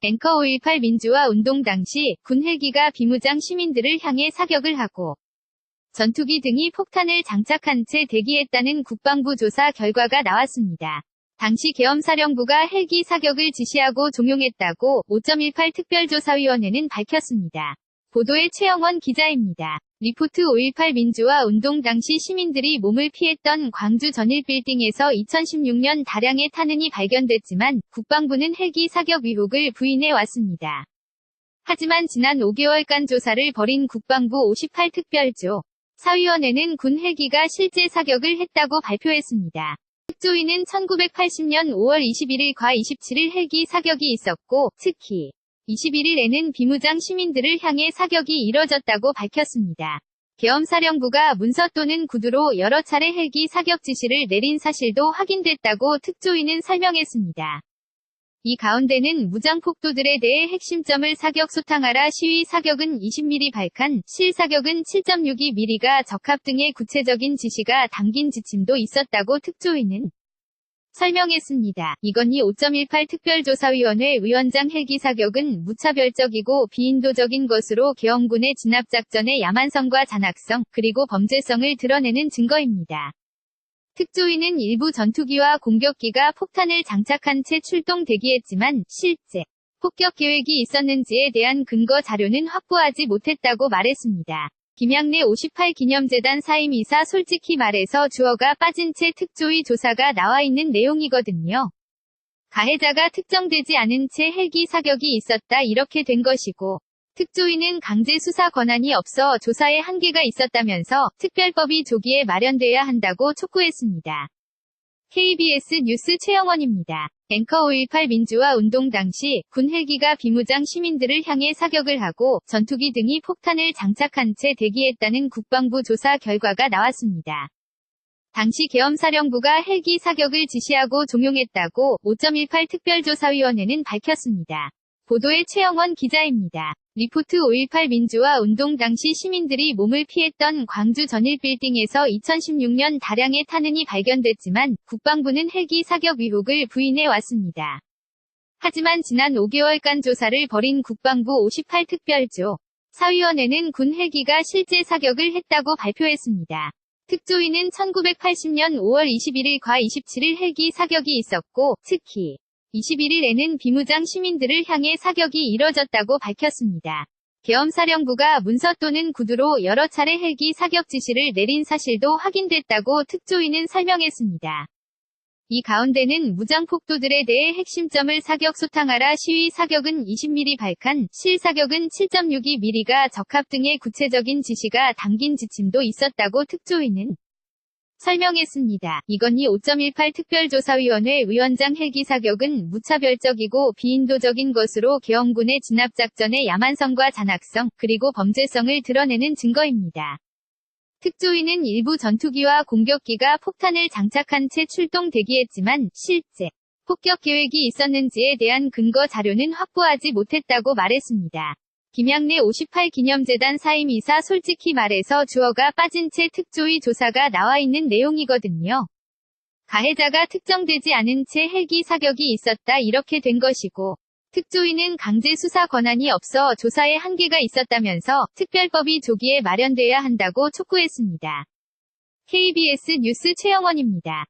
앵커 5.18 민주화 운동 당시 군 헬기가 비무장 시민들을 향해 사격을 하고 전투기 등이 폭탄을 장착한 채 대기했다는 국방부 조사 결과가 나왔습니다. 당시 계엄사령부가 헬기 사격을 지시하고 종용했다고 5.18 특별조사위원회는 밝혔습니다. 보도의 최영원 기자입니다. 리포트 5.18 민주화 운동 당시 시민들이 몸을 피했던 광주 전일빌딩에서 2016년 다량의 탄흔이 발견됐지만 국방부는 헬기 사격 의혹을 부인해 왔습니다. 하지만 지난 5개월간 조사를 벌인 국방부 58특별조 사위원회는 군 헬기가 실제 사격을 했다고 발표했습니다. 특조위는 1980년 5월 21일과 27일 헬기 사격이 있었고, 특히 21일에는 비무장 시민들을 향해 사격이 이뤄졌다고 밝혔습니다. 계엄사령부가 문서 또는 구두로 여러 차례 헬기 사격 지시를 내린 사실도 확인됐다고 특조위는 설명했습니다. 이 가운데는 무장폭도들에 대해 핵심점을 사격 소탕하라 시위 사격은 20mm 발칸, 실 사격은 7.62mm가 적합 등의 구체적인 지시가 담긴 지침도 있었다고 특조위는 설명했습니다. 이건희 5.18 특별조사위원회 위원장 헬기 사격은 무차별적이고 비인도적인 것으로 계엄군의 진압작전의 야만성과 잔악성, 그리고 범죄성을 드러내는 증거입니다. 특조위는 일부 전투기와 공격기가 폭탄을 장착한 채 출동 대기했지만 실제 폭격 계획이 있었는지에 대한 근거 자료는 확보하지 못했다고 말했습니다. 김양래 58기념재단 사임이사 솔직히 말해서 주어가 빠진 채 특조위 조사가 나와 있는 내용이거든요. 가해자가 특정되지 않은 채 헬기 사격이 있었다 이렇게 된 것이고 특조위는 강제 수사 권한이 없어 조사에 한계가 있었다면서 특별법이 조기에 마련돼야 한다고 촉구했습니다. KBS 뉴스 최영원입니다. 앵커 5.18 민주화 운동 당시 군 헬기가 비무장 시민들을 향해 사격을 하고 전투기 등이 폭탄을 장착한 채 대기했다는 국방부 조사 결과가 나왔습니다. 당시 계엄사령부가 헬기 사격을 지시하고 종용했다고 5.18 특별조사위원회는 밝혔습니다. 보도의 최영원 기자입니다. 리포트 5.18 민주화 운동 당시 시민들이 몸을 피했던 광주 전일빌딩에서 2016년 다량의 탄흔이 발견됐지만 국방부는 헬기 사격 의혹을 부인해 왔습니다. 하지만 지난 5개월간 조사를 벌인 국방부 58특별조 사위원회는 군 헬기가 실제 사격을 했다고 발표했습니다. 특조위는 1980년 5월 21일과 27일 헬기 사격이 있었고, 특히 21일에는 비무장 시민들을 향해 사격이 이뤄졌다고 밝혔습니다. 계엄사령부가 문서 또는 구두로 여러 차례 헬기 사격 지시를 내린 사실도 확인됐다고 특조위는 설명했습니다. 이 가운데는 무장폭도들에 대해 핵심점을 사격 소탕하라 시위 사격은 20mm 발칸, 실 사격은 7.62mm가 적합 등의 구체적인 지시가 담긴 지침도 있었다고 특조위는 설명했습니다. 이건희 5.18 특별조사위원회 위원장 헬기 사격은 무차별적이고 비인도적인 것으로 계엄군의 진압작전의 야만성과 잔악성, 그리고 범죄성을 드러내는 증거입니다. 특조위는 일부 전투기와 공격기가 폭탄을 장착한 채 출동 대기했지만 실제 폭격 계획이 있었는지에 대한 근거 자료는 확보하지 못했다고 말했습니다. 김양래 58기념재단 사임이사 솔직히 말해서 주어가 빠진 채 특조위 조사가 나와 있는 내용이거든요. 가해자가 특정되지 않은 채 헬기 사격이 있었다 이렇게 된 것이고 특조위는 강제 수사 권한이 없어 조사에 한계가 있었다면서 특별법이 조기에 마련돼야 한다고 촉구했습니다. KBS 뉴스 최영원입니다.